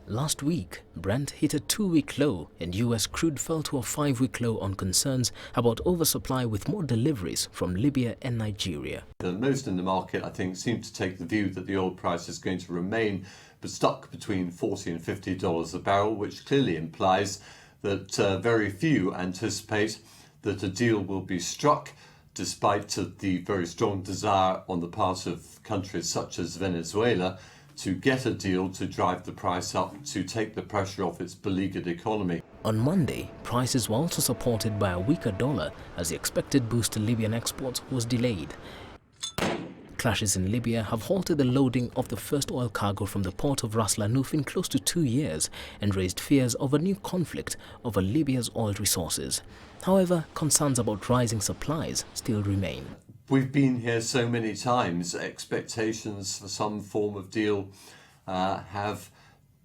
Last week, Brent hit a 2-week low and US crude fell to a 5-week low on concerns about oversupply with more deliveries from Libya and Nigeria. Most in the market, I think, seem to take the view that the oil price is going to remain stuck between $40 and $50 a barrel, which clearly implies that very few anticipate that a deal will be struck, despite the very strong desire on the part of countries such as Venezuela to get a deal to drive the price up, to take the pressure off its beleaguered economy. On Monday, prices were also supported by a weaker dollar as the expected boost to Libyan exports was delayed. Clashes in Libya have halted the loading of the first oil cargo from the port of Ras Lanuf in close to 2 years and raised fears of a new conflict over Libya's oil resources. However, concerns about rising supplies still remain. We've been here so many times. Expectations for some form of deal have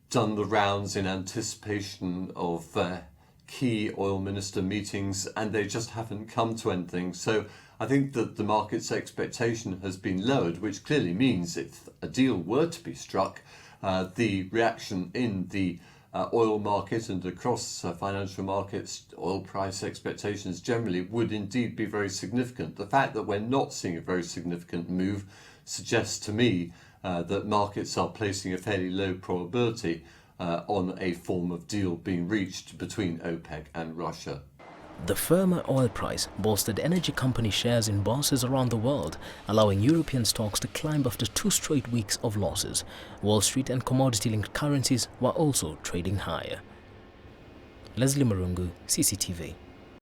done the rounds in anticipation of key oil minister meetings, and they just haven't come to anything. So I think that the market's expectation has been lowered, which clearly means if a deal were to be struck, the reaction in the oil market and across financial markets, oil price expectations generally would indeed be very significant. The fact that we're not seeing a very significant move suggests to me that markets are placing a fairly low probability on a form of deal being reached between OPEC and Russia. The firmer oil price bolstered energy company shares in bourses around the world, allowing European stocks to climb after 2 straight weeks of losses. Wall Street and commodity-linked currencies were also trading higher. Mirungu, CCTV.